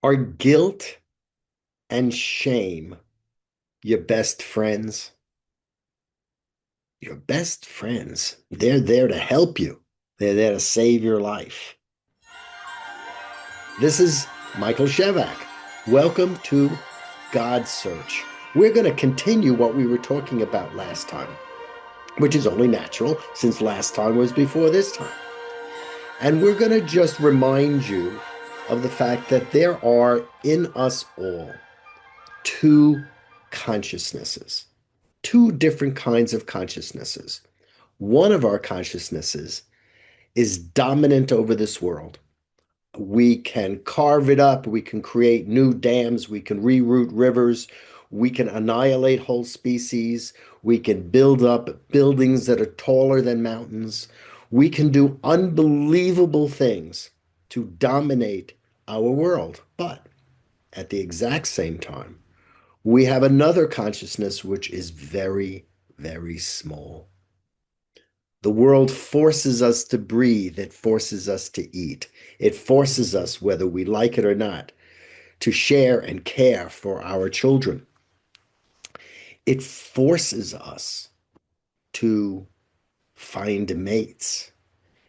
Are guilt and shame your best friends? Your best friends. They're there to help you. They're there to save your life. This is Michael Shevack. Welcome to God Search. We're going to continue what we were talking about last time, which is only natural since last time was before this time. And we're going to just remind you of the fact that there are in us all two consciousnesses, two different kinds of consciousnesses. One of our consciousnesses is dominant over this world. We can carve it up, we can create new dams, we can reroute rivers, we can annihilate whole species, we can build up buildings that are taller than mountains. We can do unbelievable things to dominate our world. But at the exact same time, we have another consciousness which is very, very small. The world forces us to breathe. It forces us to eat. It forces us, whether we like it or not, to share and care for our children. It forces us to find mates.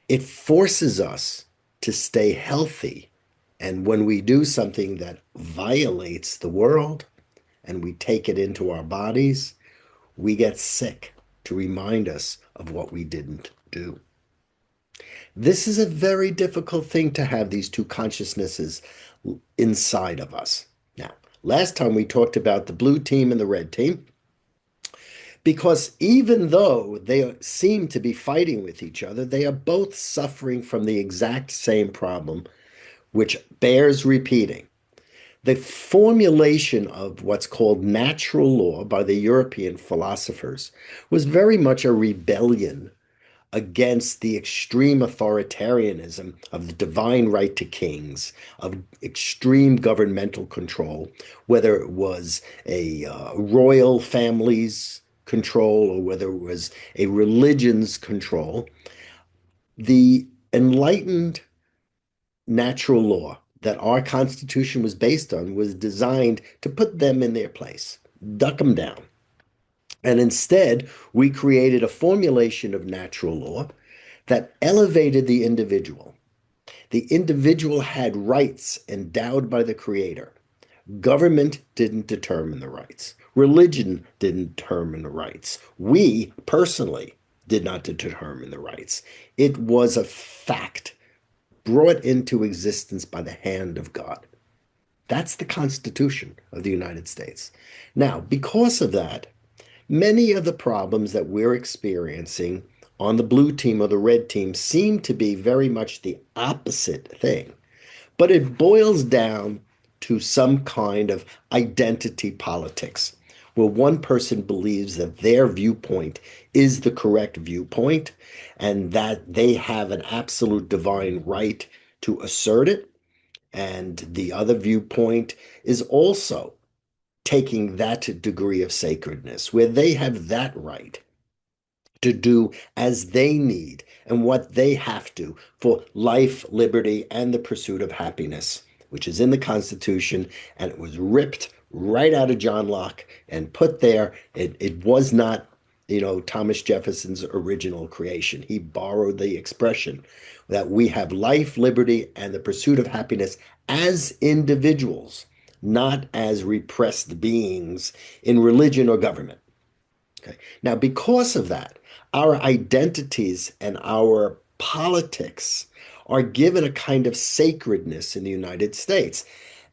It forces us to stay healthy. And when we do something that violates the world and we take it into our bodies, we get sick to remind us of what we didn't do. This is a very difficult thing to have these two consciousnesses inside of us. Now, last time we talked about the blue team and the red team, because even though they seem to be fighting with each other, they are both suffering from the exact same problem, which bears repeating. The formulation of what's called natural law by the European philosophers was very much a rebellion against the extreme authoritarianism of the divine right to kings, of extreme governmental control, whether it was a royal family's control or whether it was a religion's control. The enlightened natural law that our Constitution was based on was designed to put them in their place, duck them down. And instead, we created a formulation of natural law that elevated the individual. The individual had rights endowed by the Creator. Government didn't determine the rights. Religion didn't determine the rights. We personally did not determine the rights. It was a fact brought into existence by the hand of God. That's the Constitution of the United States. Now, because of that, many of the problems that we're experiencing on the blue team or the red team seem to be very much the opposite thing. But it boils down to some kind of identity politics, where one person believes that their viewpoint is the correct viewpoint and that they have an absolute divine right to assert it. And the other viewpoint is also taking that degree of sacredness, where they have that right to do as they need and what they have to for life, liberty, and the pursuit of happiness, which is in the Constitution, and it was ripped right out of John Locke and put there. It was not, Thomas Jefferson's original creation. He borrowed the expression that we have life, liberty, and the pursuit of happiness as individuals, not as repressed beings in religion or government. Okay. Now, because of that, our identities and our politics are given a kind of sacredness in the United States.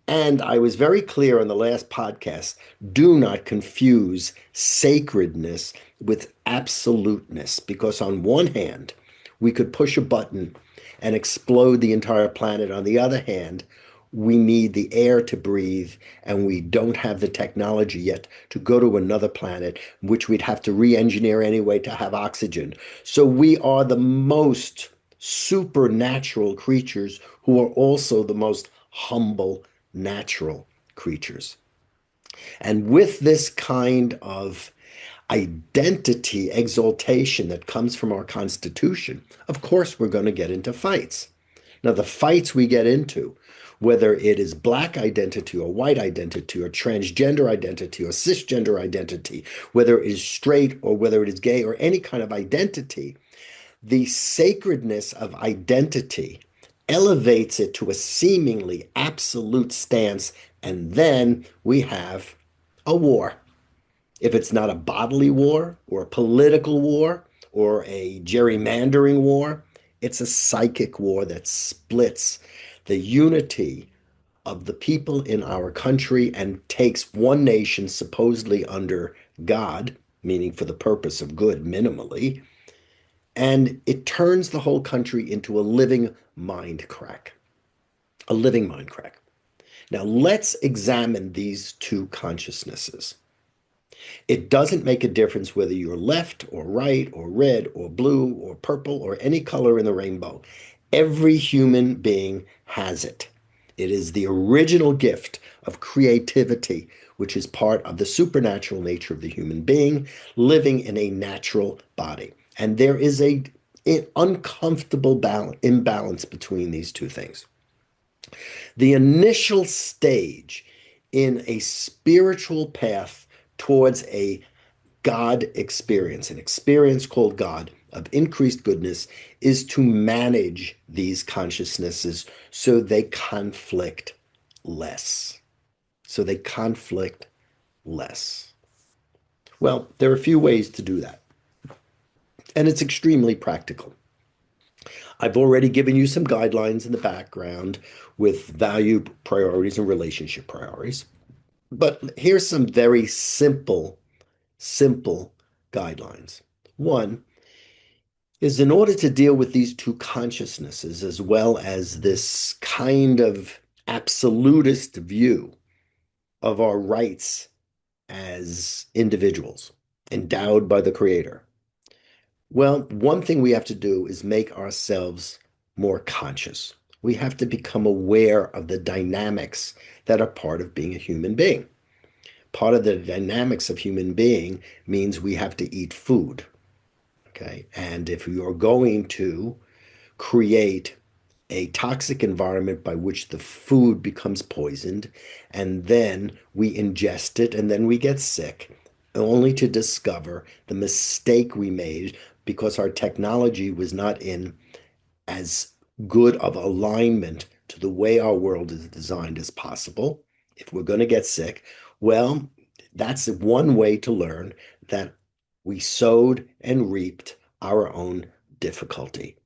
And I was very clear on the last podcast, do not confuse sacredness with absoluteness, because on one hand, we could push a button and explode the entire planet. On the other hand, we need the air to breathe, and we don't have the technology yet to go to another planet, which we'd have to re-engineer anyway to have oxygen. So we are the most supernatural creatures who are also the most humble natural creatures. And with this kind of identity exaltation that comes from our Constitution, of course, we're going to get into fights. Now, the fights we get into whether it is black identity or white identity or transgender identity or cisgender identity, whether it is straight or whether it is gay or any kind of identity, the sacredness of identity elevates it to a seemingly absolute stance, and then we have a war. If it's not a bodily war or a political war or a gerrymandering war, it's a psychic war that splits the unity of the people in our country and takes one nation supposedly under God, meaning for the purpose of good minimally, and it turns the whole country into a living mind crack. A living mind crack. Now, let's examine these two consciousnesses. It doesn't make a difference whether you're left or right or red or blue or purple or any color in the rainbow. Every human being has it. It is the original gift of creativity, which is part of the supernatural nature of the human being living in a natural body. And there is an uncomfortable imbalance between these two things. The initial stage in a spiritual path towards a God experience, an experience called God of increased goodness, is to manage these consciousnesses so they conflict less. So they conflict less. Well, there are a few ways to do that, and it's extremely practical. I've already given you some guidelines in the background with value priorities and relationship priorities. But here's some very simple guidelines. One is in order to deal with these two consciousnesses, as well as this kind of absolutist view of our rights as individuals endowed by the Creator. Well, one thing we have to do is make ourselves more conscious. We have to become aware of the dynamics that are part of being a human being. Part of the dynamics of human being means we have to eat food. Okay. And if you're going to create a toxic environment by which the food becomes poisoned, and then we ingest it, and then we get sick, only to discover the mistake we made because our technology was not in as good of alignment to the way our world is designed as possible. If we're going to get sick, well, that's one way to learn that we sowed and reaped our own difficulty.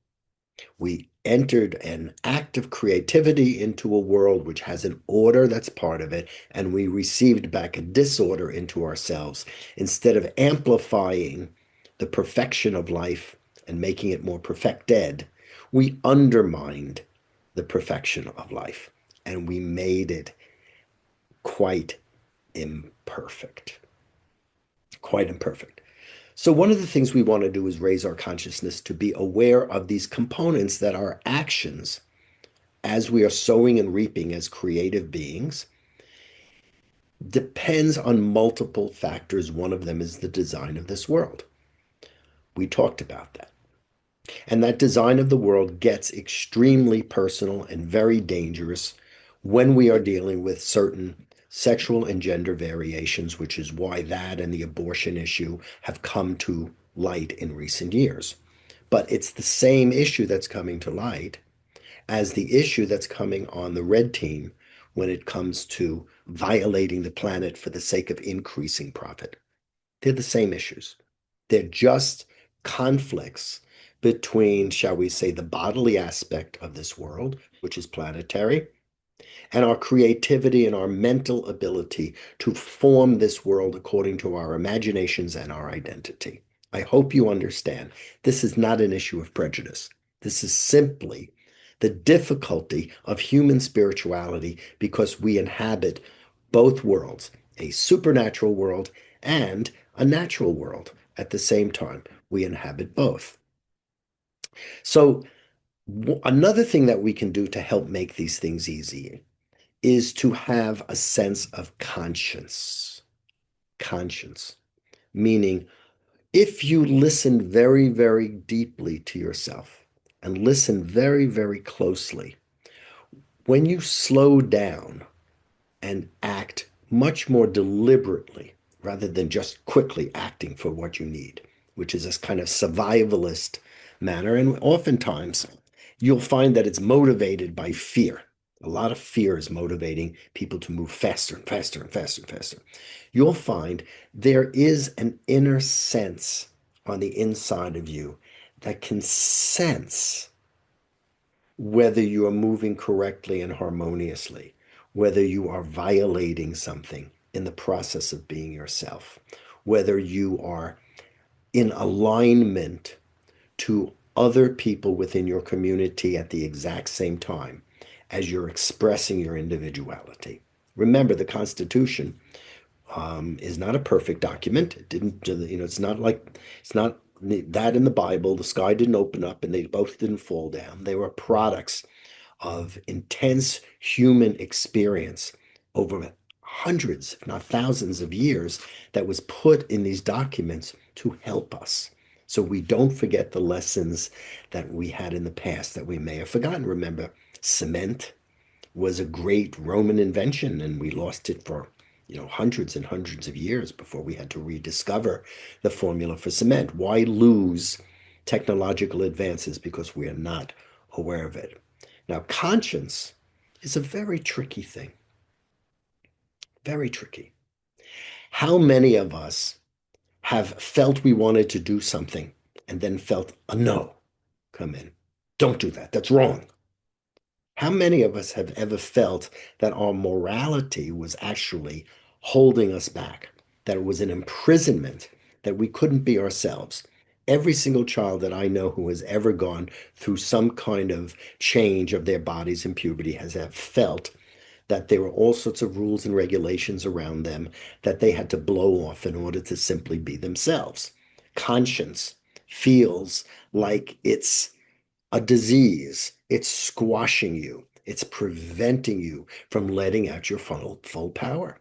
We entered an act of creativity into a world which has an order that's part of it, and we received back a disorder into ourselves. Instead of amplifying the perfection of life and making it more perfected, we undermined the perfection of life and we made it quite imperfect. Quite imperfect. So, one of the things we want to do is raise our consciousness to be aware of these components that our actions, as we are sowing and reaping as creative beings, depends on multiple factors. One of them is the design of this world. We talked about that. And that design of the world gets extremely personal and very dangerous when we are dealing with certain sexual and gender variations, which is why that and the abortion issue have come to light in recent years. But it's the same issue that's coming to light as the issue that's coming on the red team when it comes to violating the planet for the sake of increasing profit. They're the same issues. They're just conflicts between, shall we say, the bodily aspect of this world, which is planetary, and our creativity and our mental ability to form this world according to our imaginations and our identity. I hope you understand. This is not an issue of prejudice. This is simply the difficulty of human spirituality because we inhabit both worlds, a supernatural world and a natural world. At the same time, we inhabit both. So, another thing that we can do to help make these things easy is to have a sense of conscience. Conscience, meaning if you listen very, very deeply to yourself and listen very, very closely, When you slow down and act much more deliberately rather than just quickly acting for what you need, which is this kind of survivalist manner. And oftentimes you'll find that it's motivated by fear. A lot of fear is motivating people to move faster and faster and faster and faster. You'll find there is an inner sense on the inside of you that can sense whether you are moving correctly and harmoniously, whether you are violating something in the process of being yourself, whether you are in alignment to other people within your community at the exact same time as you're expressing your individuality. Remember, the Constitution is not a perfect document. It didn't, it's not like, it's not that in the Bible. The sky didn't open up and they both didn't fall down. They were products of intense human experience over hundreds, if not thousands of years that was put in these documents to help us. So we don't forget the lessons that we had in the past that we may have forgotten. Remember, cement was a great Roman invention and we lost it for hundreds and hundreds of years before we had to rediscover the formula for cement. Why lose technological advances because we are not aware of it? Now, conscience is a very tricky thing, very tricky. How many of us have felt we wanted to do something and then felt a no come in? Don't do that. That's wrong. How many of us have ever felt that our morality was actually holding us back, that it was an imprisonment, that we couldn't be ourselves? Every single child that I know who has ever gone through some kind of change of their bodies in puberty has have felt that there were all sorts of rules and regulations around them that they had to blow off in order to simply be themselves. Conscience feels like it's a disease. It's squashing you. It's preventing you from letting out your full power.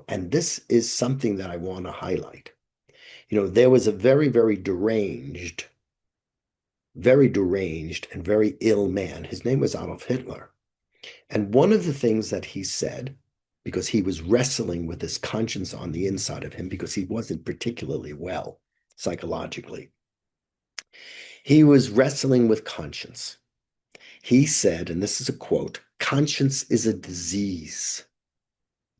And this is something that I want to highlight. There was a very deranged and very ill man. His name was Adolf Hitler. And one of the things that he said, because he was wrestling with this conscience on the inside of him, because he wasn't particularly well psychologically, he was wrestling with conscience. He said, and this is a quote, conscience is a disease.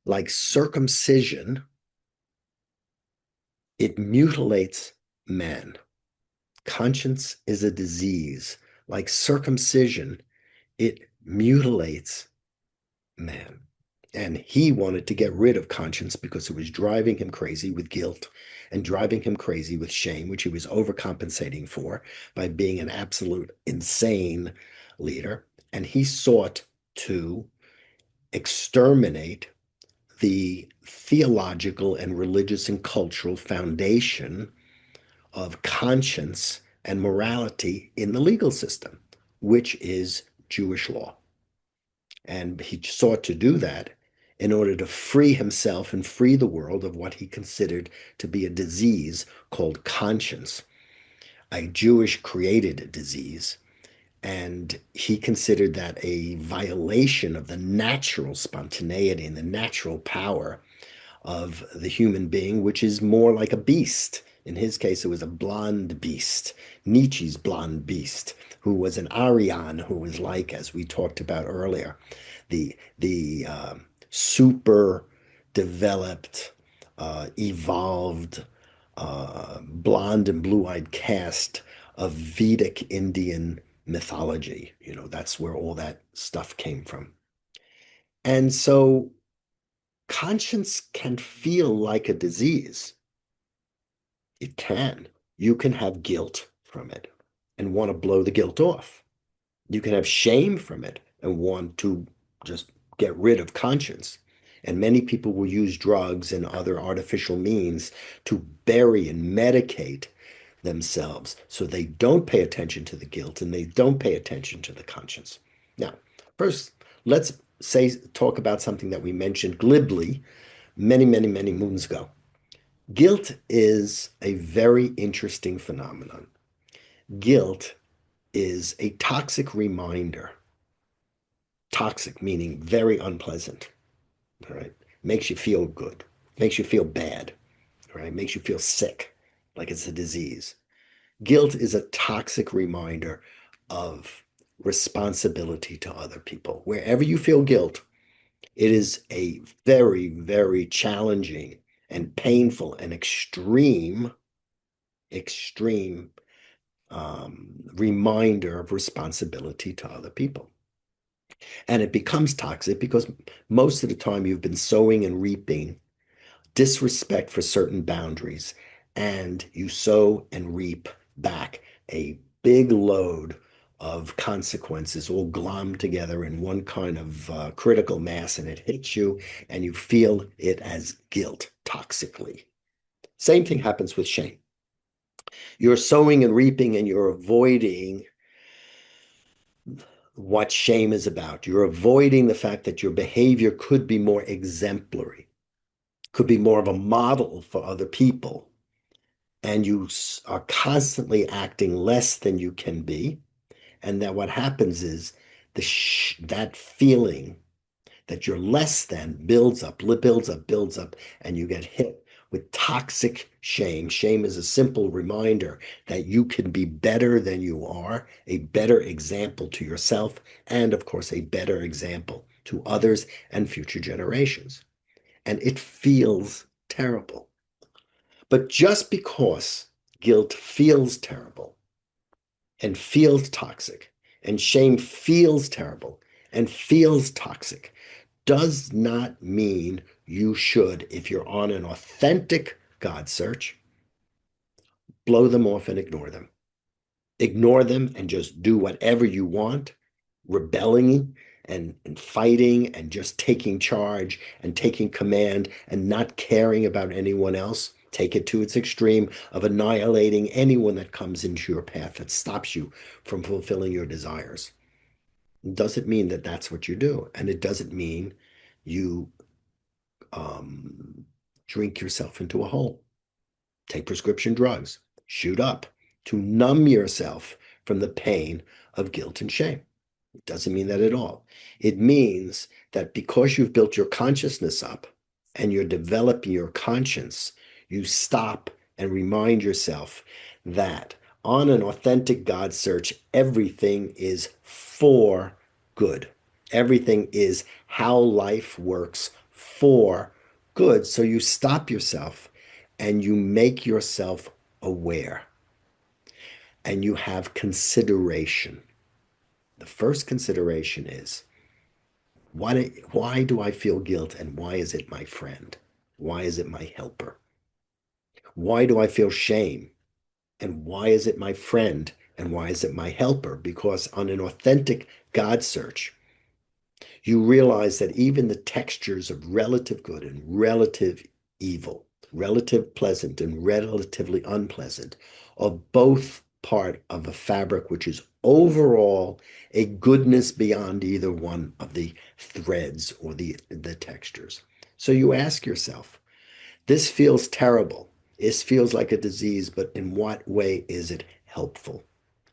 Like circumcision, it mutilates man. Conscience is a disease. Like circumcision, it mutilates man. And he wanted to get rid of conscience because it was driving him crazy with guilt and driving him crazy with shame, which he was overcompensating for by being an absolute insane leader. And he sought to exterminate the theological and religious and cultural foundation of conscience and morality in the legal system, which is Jewish law. And he sought to do that in order to free himself and free the world of what he considered to be a disease called conscience, a Jewish created disease. And he considered that a violation of the natural spontaneity and the natural power of the human being, which is more like a beast. In his case, it was a blonde beast, Nietzsche's blonde beast, who was an Aryan, who was like, as we talked about earlier, the super developed, evolved, blonde and blue-eyed cast of Vedic Indian mythology. That's where all that stuff came from. And so conscience can feel like a disease. It can. You can have guilt from it and want to blow the guilt off. You can have shame from it and want to just get rid of conscience. And many people will use drugs and other artificial means to bury and medicate themselves so they don't pay attention to the guilt and they don't pay attention to the conscience. Now, first, let's talk about something that we mentioned glibly many, many, many moons ago. Guilt is a very interesting phenomenon. Guilt is a toxic reminder Toxic, meaning very unpleasant, all right? Makes you feel good, makes you feel bad, all right? Makes you feel sick, like it's a disease. Guilt is a toxic reminder of responsibility to other people. Wherever you feel guilt, it is a very, very challenging and painful and extreme reminder of responsibility to other people. And it becomes toxic because most of the time you've been sowing and reaping disrespect for certain boundaries, and you sow and reap back a big load of consequences all glommed together in one kind of critical mass, and it hits you, and you feel it as guilt toxically. Same thing happens with shame. You're sowing and reaping, and you're avoiding what shame is about. You're avoiding the fact that your behavior could be more exemplary, could be more of a model for other people, and you are constantly acting less than you can be. And that what happens is that feeling that you're less than builds up, builds up, and you get hit with toxic shame. Shame is a simple reminder that you can be better than you are, a better example to yourself, and of course, a better example to others and future generations. And it feels terrible. But just because guilt feels terrible and feels toxic, and shame feels terrible and feels toxic, does not mean you should, if you're on an authentic God search, blow them off and ignore them. Ignore them and just do whatever you want, rebelling and fighting and just taking charge and taking command and not caring about anyone else. Take it to its extreme of annihilating anyone that comes into your path that stops you from fulfilling your desires. It doesn't mean that that's what you do. And it doesn't mean you drink yourself into a hole, take prescription drugs, shoot up to numb yourself from the pain of guilt and shame. It doesn't mean that at all. It means that because you've built your consciousness up and you're developing your conscience, you stop and remind yourself that on an authentic God search, everything is for good. Everything is how life works for good. So you stop yourself and you make yourself aware and you have consideration. The first consideration is why do I feel guilt and why is it my friend? Why is it my helper? Why do I feel shame and why is it my friend and why is it my helper? Because on an authentic God search, you realize that even the textures of relative good and relative evil, relative pleasant and relatively unpleasant, are both part of a fabric which is overall a goodness beyond either one of the threads or the textures. So you ask yourself, this feels terrible. This feels like a disease, but in what way is it helpful?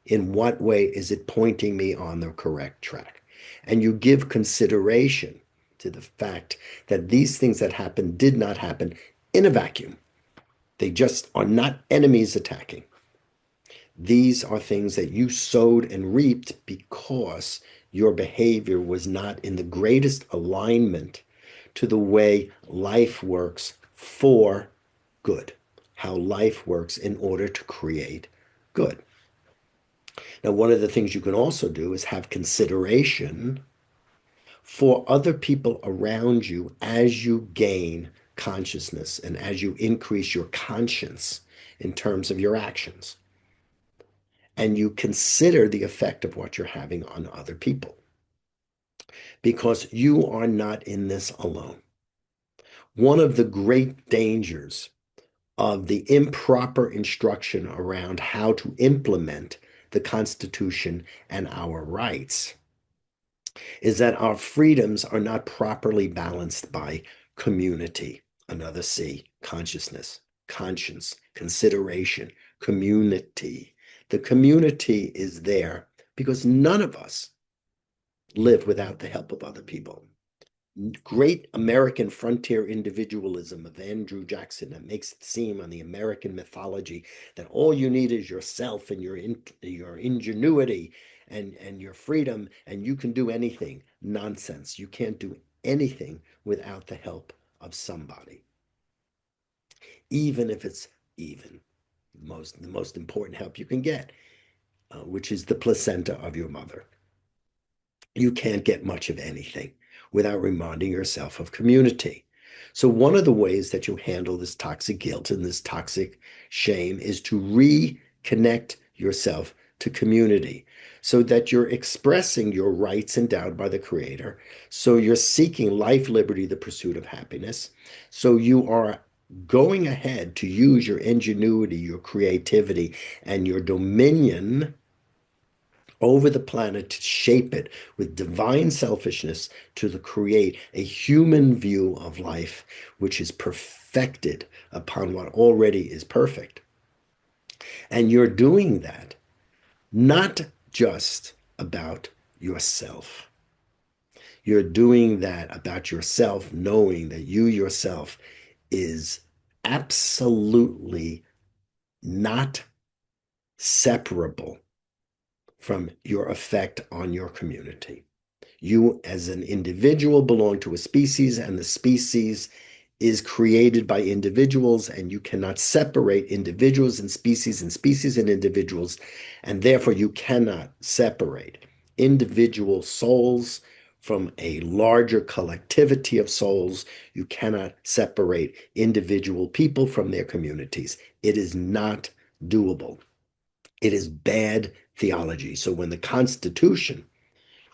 In what way is it pointing me on the correct track? And you give consideration to the fact that these things that happened did not happen in a vacuum. They just are not enemies attacking. These are things that you sowed and reaped because your behavior was not in the greatest alignment to the way life works for good, how life works in order to create good. Now, one of the things you can also do is have consideration for other people around you as you gain consciousness and as you increase your conscience in terms of your actions. And you consider the effect of what you're having on other people. Because you are not in this alone. One of the great dangers of the improper instruction around how to implement the Constitution and our rights is that our freedoms are not properly balanced by community, another C, consciousness, conscience, consideration, community. The community is there because none of us live without the help of other people. Great American frontier individualism of Andrew Jackson that makes it seem on the American mythology that all you need is yourself and your ingenuity and your freedom, and you can do anything. Nonsense. You can't do anything without the help of somebody, even if it's even the most important help you can get, which is the placenta of your mother. You can't get much of anything without reminding yourself of community. So, one of the ways that you handle this toxic guilt and this toxic shame is to reconnect yourself to community so that you're expressing your rights endowed by the Creator. So, you're seeking life, liberty, the pursuit of happiness. So, you are going ahead to use your ingenuity, your creativity, and your dominion over the planet to shape it with divine selfishness to create a human view of life, which is perfected upon what already is perfect. And you're doing that not just about yourself. You're doing that about yourself, knowing that you yourself is absolutely not separable from your effect on your community. You, as an individual, belong to a species, and the species is created by individuals, and you cannot separate individuals and species and individuals, and therefore you cannot separate individual souls from a larger collectivity of souls. You cannot separate individual people from their communities. It is not doable. It is bad theology. So when the Constitution,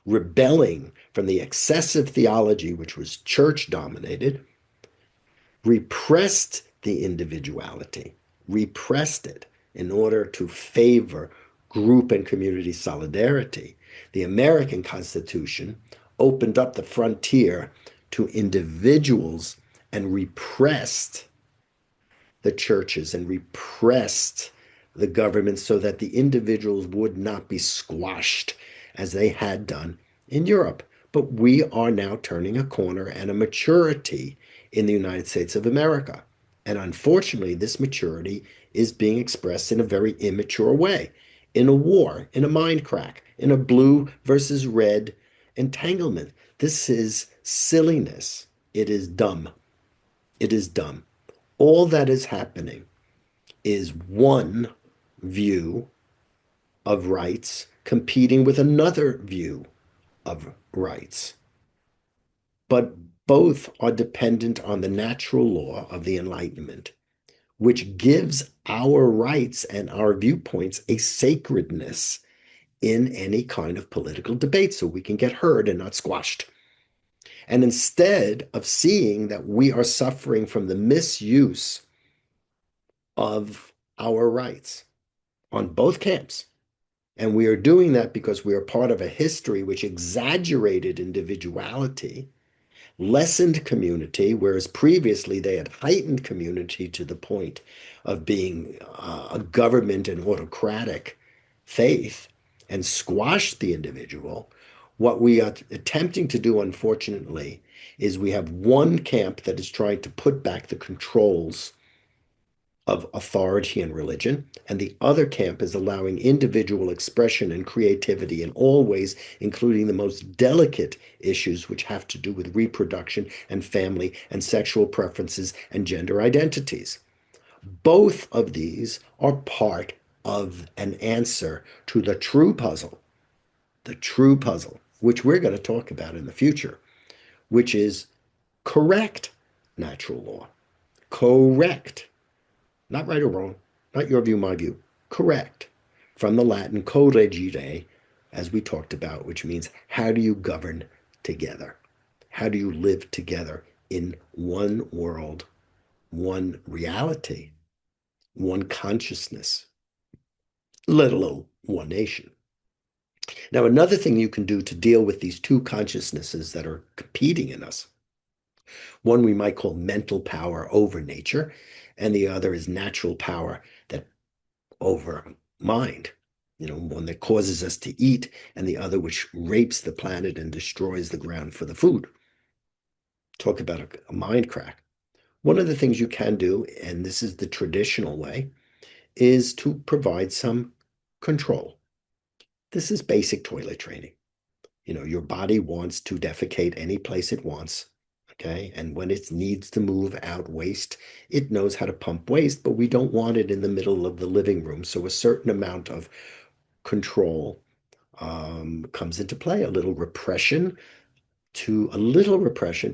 rebelling from the excessive theology, which was church dominated, repressed the individuality, repressed it in order to favor group and community solidarity. The American Constitution opened up the frontier to individuals and repressed the churches and repressed the government so that the individuals would not be squashed as they had done in Europe. But we are now turning a corner and a maturity in the United States of America. And unfortunately, this maturity is being expressed in a very immature way, in a war, in a mind crack, in a blue versus red entanglement. This is silliness. It is dumb. It is dumb. All that is happening is one view of rights competing with another view of rights. But both are dependent on the natural law of the Enlightenment, which gives our rights and our viewpoints a sacredness in any kind of political debate so we can get heard and not squashed. And instead of seeing that we are suffering from the misuse of our rights on both camps. And we are doing that because we are part of a history which exaggerated individuality, lessened community, whereas previously they had heightened community to the point of being a government and autocratic faith and squashed the individual. What we are attempting to do, unfortunately, is we have one camp that is trying to put back the controls of authority and religion, and the other camp is allowing individual expression and creativity in all ways, including the most delicate issues which have to do with reproduction and family and sexual preferences and gender identities. Both of these are part of an answer to the true puzzle, which we're going to talk about in the future, which is correct natural law, correct, not right or wrong, not your view, my view, correct. From the Latin co-legere, as we talked about, which means how do you govern together? How do you live together in one world, one reality, one consciousness, let alone one nation? Now, another thing you can do to deal with these two consciousnesses that are competing in us, one we might call mental power over nature, and the other is natural power that over mind. one that causes us to eat, and the other which rapes the planet and destroys the ground for the food. Talk about a mind crack. One of the things you can do, and this is the traditional way, is to provide some control. This is basic toilet training. Your body wants to defecate any place it wants, okay? And when it needs to move out waste, it knows how to pump waste, but we don't want it in the middle of the living room. So a certain amount of control comes into play, a little repression to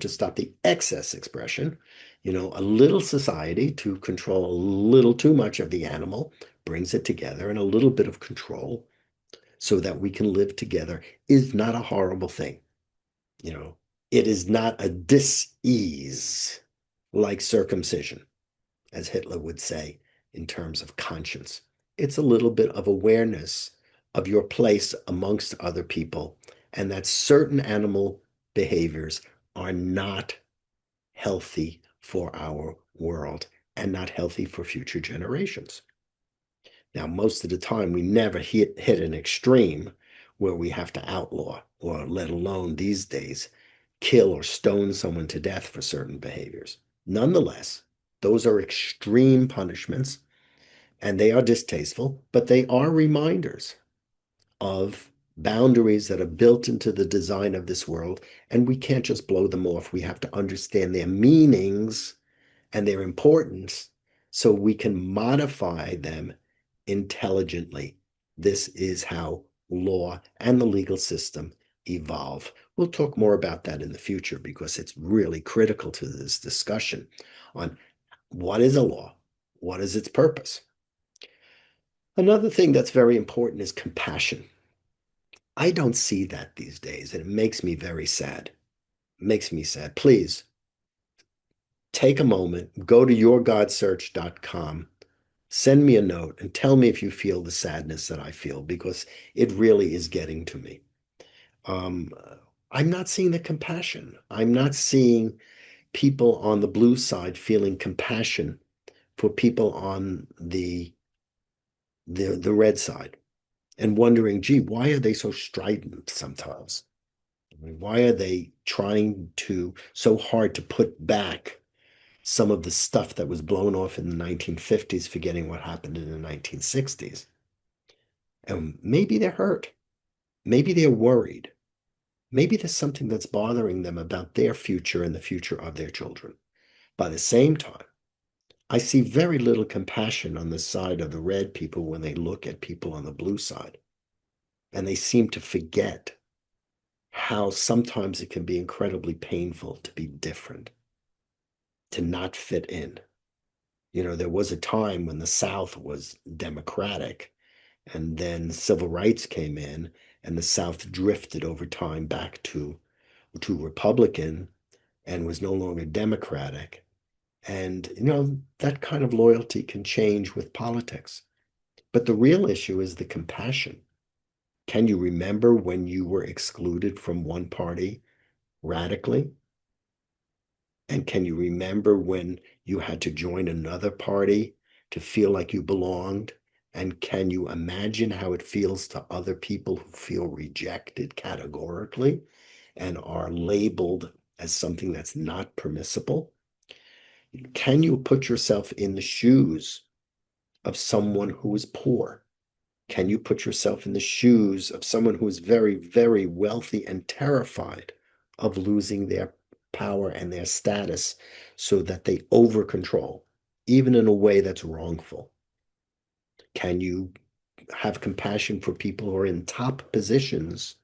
stop the excess expression, a little society to control a little too much of the animal, brings it together, and a little bit of control so that we can live together is not a horrible thing. You know, it is not a dis-ease like circumcision, as Hitler would say in terms of conscience. It's a little bit of awareness of your place amongst other people, and that certain animal behaviors are not healthy for our world and not healthy for future generations. Now, most of the time, we never hit an extreme where we have to outlaw, or let alone these days, kill or stone someone to death for certain behaviors. Nonetheless, those are extreme punishments and they are distasteful, but they are reminders of boundaries that are built into the design of this world, and we can't just blow them off. We have to understand their meanings and their importance so we can modify them intelligently. This is how law and the legal system evolve. We'll talk more about that in the future because it's really critical to this discussion on what is a law, what is its purpose. Another thing that's very important is compassion. I don't see that these days, and it makes me very sad. It makes me sad. Please take a moment, go to yourgodsearch.com, send me a note, and tell me if you feel the sadness that I feel, because it really is getting to me. Um, I'm not seeing the compassion. I'm not seeing people on the blue side feeling compassion for people on the red side and wondering, gee, why are they so strident sometimes? I mean, why are they trying so hard to put back some of the stuff that was blown off in the 1950s, forgetting what happened in the 1960s? And maybe they're hurt. Maybe they're worried. Maybe there's something that's bothering them about their future and the future of their children. By the same time, I see very little compassion on the side of the red people when they look at people on the blue side. And they seem to forget how sometimes it can be incredibly painful to be different, to not fit in. There was a time when the South was democratic, and then civil rights came in, and the South drifted over time back to Republican and was no longer democratic. And, that kind of loyalty can change with politics. But the real issue is the compassion. Can you remember when you were excluded from one party radically? And can you remember when you had to join another party to feel like you belonged? And can you imagine how it feels to other people who feel rejected categorically and are labeled as something that's not permissible? Can you put yourself in the shoes of someone who is poor? Can you put yourself in the shoes of someone who is very, very wealthy and terrified of losing their power and their status so that they over control, even in a way that's wrongful? Can you have compassion for people who are in top positions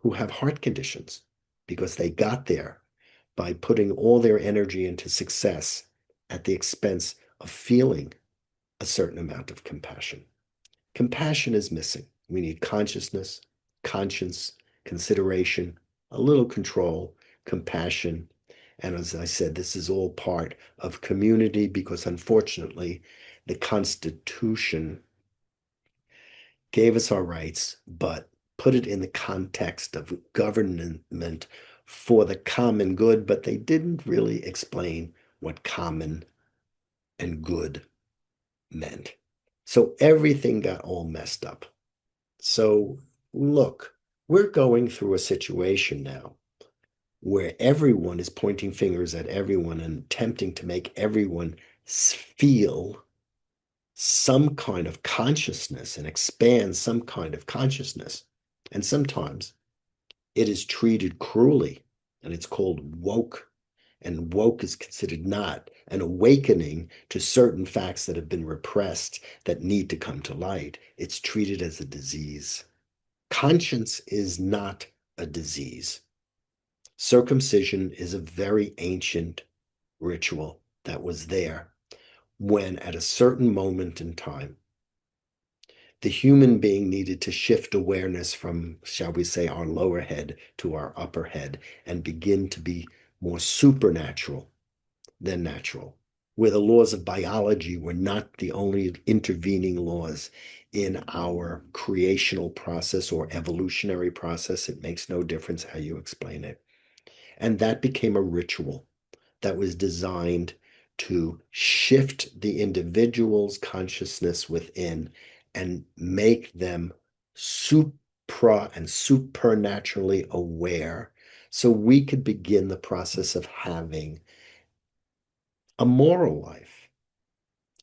who have heart conditions because they got there by putting all their energy into success at the expense of feeling a certain amount of compassion? Compassion is missing. We need consciousness, conscience, consideration, a little control, compassion. And as I said, this is all part of community because unfortunately, the Constitution gave us our rights, but put it in the context of government for the common good, but they didn't really explain what common and good meant. So everything got all messed up. So look, we're going through a situation now where everyone is pointing fingers at everyone and attempting to make everyone feel some kind of consciousness and expand some kind of consciousness. And sometimes it is treated cruelly, and it's called woke. And woke is considered not an awakening to certain facts that have been repressed that need to come to light. It's treated as a disease. Conscience is not a disease. Circumcision is a very ancient ritual that was there when, at a certain moment in time, the human being needed to shift awareness from, shall we say, our lower head to our upper head and begin to be more supernatural than natural, where the laws of biology were not the only intervening laws in our creational process or evolutionary process. It makes no difference how you explain it. And that became a ritual that was designed to shift the individual's consciousness within and make them supra and supernaturally aware so we could begin the process of having a moral life,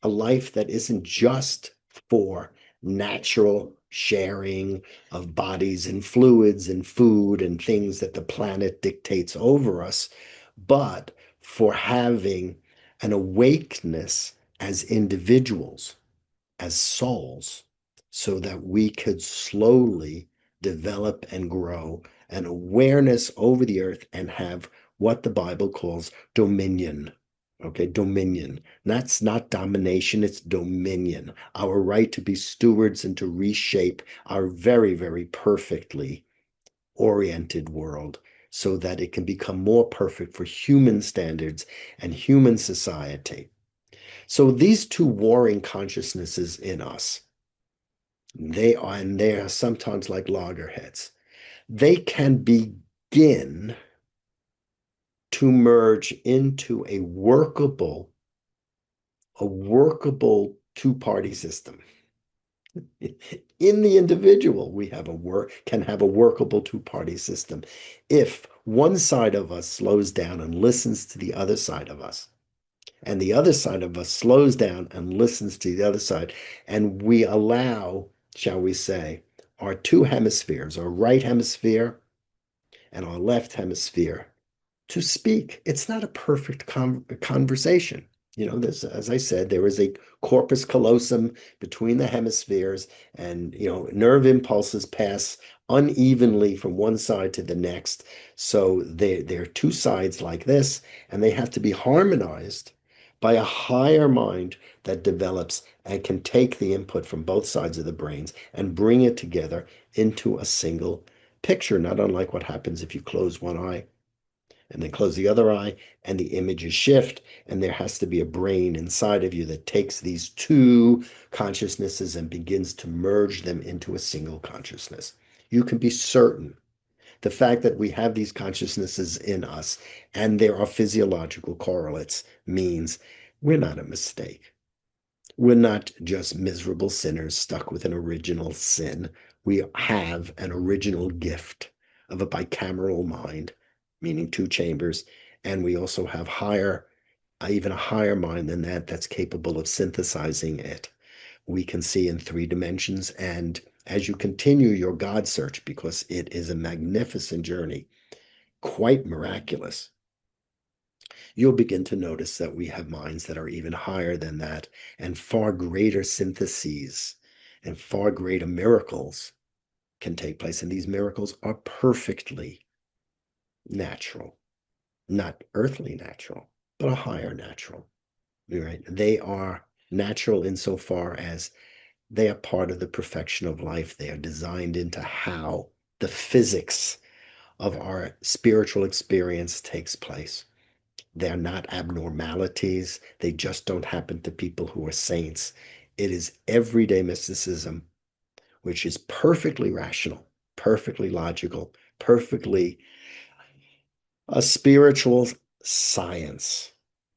a life that isn't just for natural sharing of bodies and fluids and food and things that the planet dictates over us, but for having an awakeness as individuals, as souls, so that we could slowly develop and grow an awareness over the earth and have what the Bible calls dominion. Okay, dominion. That's not domination, it's dominion. Our right to be stewards and to reshape our very, very perfectly oriented world so that it can become more perfect for human standards and human society. So these two warring consciousnesses in us, they are sometimes like loggerheads. They can begin to merge into a workable two-party system. In the individual, we have can have a workable two-party system if one side of us slows down and listens to the other side of us, and the other side of us slows down and listens to the other side, and we allow, shall we say, our two hemispheres, our right hemisphere and our left hemisphere, to speak. It's not a perfect conversation. There's, as I said, there is a corpus callosum between the hemispheres, and nerve impulses pass unevenly from one side to the next. So they're two sides like this, and they have to be harmonized by a higher mind that develops and can take the input from both sides of the brains and bring it together into a single picture, not unlike what happens if you close one eye and then close the other eye, and the images shift, and there has to be a brain inside of you that takes these two consciousnesses and begins to merge them into a single consciousness. You can be certain the fact that we have these consciousnesses in us and there are physiological correlates means we're not a mistake. We're not just miserable sinners stuck with an original sin. We have an original gift of a bicameral mind, meaning two chambers, and we also have even a higher mind than that that's capable of synthesizing it. We can see in 3 dimensions, and as you continue your God search, because it is a magnificent journey, quite miraculous, you'll begin to notice that we have minds that are even higher than that and far greater syntheses and far greater miracles can take place. And these miracles are perfectly natural, not earthly natural, but a higher natural. Right? They are natural insofar as they are part of the perfection of life. They are designed into how the physics of our spiritual experience takes place. They're not abnormalities. They just don't happen to people who are saints. It is everyday mysticism, which is perfectly rational, perfectly logical, perfectly a spiritual science,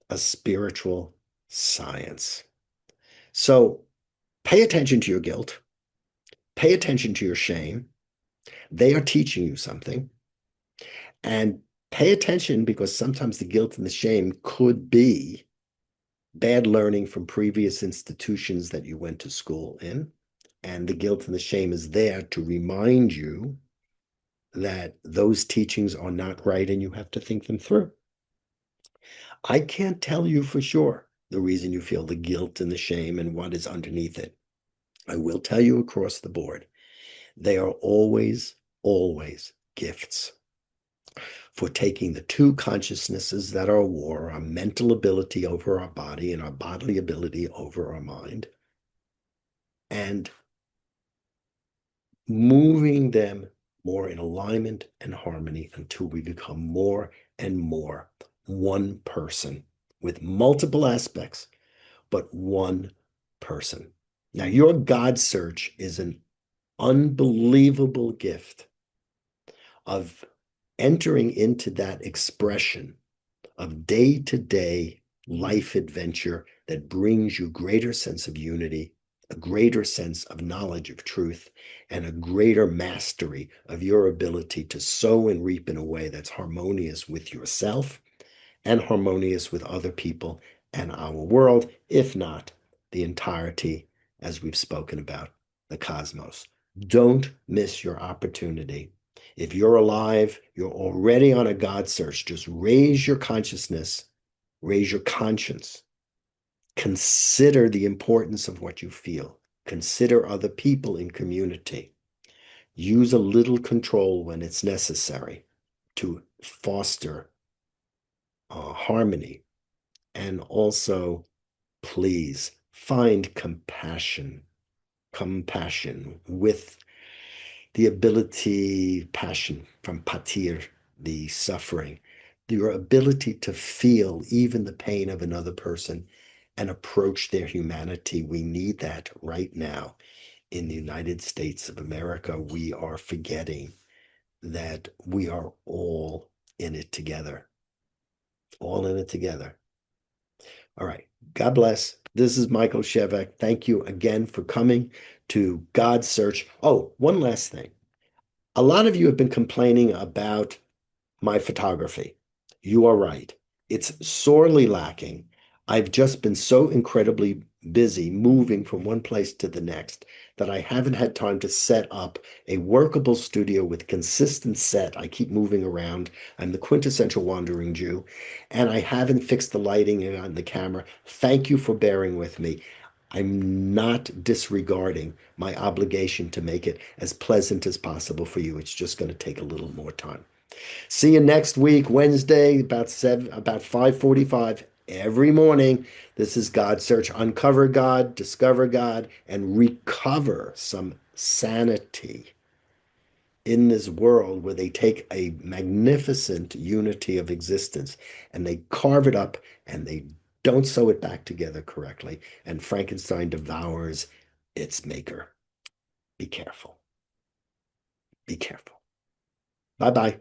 a spiritual science. So pay attention to your guilt. Pay attention to your shame. They are teaching you something. And pay attention because sometimes the guilt and the shame could be bad learning from previous institutions that you went to school in. And the guilt and the shame is there to remind you that those teachings are not right and you have to think them through. I can't tell you for sure the reason you feel the guilt and the shame and what is underneath it. I will tell you across the board, they are always, always gifts for taking the two consciousnesses that are war, our mental ability over our body and our bodily ability over our mind, and moving them more in alignment and harmony until we become more and more one person with multiple aspects, but one person. Now, your God search is an unbelievable gift of entering into that expression of day-to-day life adventure that brings you greater sense of unity, a greater sense of knowledge of truth, and a greater mastery of your ability to sow and reap in a way that's harmonious with yourself and harmonious with other people and our world, if not the entirety, as we've spoken about, the cosmos. Don't miss your opportunity. If you're alive, you're already on a God search. Just raise your consciousness, raise your conscience. Consider the importance of what you feel. Consider other people in community. Use a little control when it's necessary to foster harmony. And also, please find compassion, compassion with the ability, passion from patir, the suffering, your ability to feel even the pain of another person and approach their humanity. We need that right now in the United States of America. We are forgetting that we are all in it together, all in it together. All right. God bless. This is Michael Shevack. Thank you again for coming to God Search. Oh, one last thing. A lot of you have been complaining about my photography. You are right. It's sorely lacking. I've just been so incredibly busy moving from one place to the next that I haven't had time to set up a workable studio with consistent set. I keep moving around. I'm the quintessential wandering Jew, and I haven't fixed the lighting on the camera. Thank you for bearing with me. I'm not disregarding my obligation to make it as pleasant as possible for you. It's just going to take a little more time. See you next week, Wednesday, about 5:45 every morning. This is God Search. Uncover God, discover God, and recover some sanity in this world where they take a magnificent unity of existence and they carve it up and they don't sew it back together correctly. And Frankenstein devours its maker. Be careful. Be careful. Bye bye.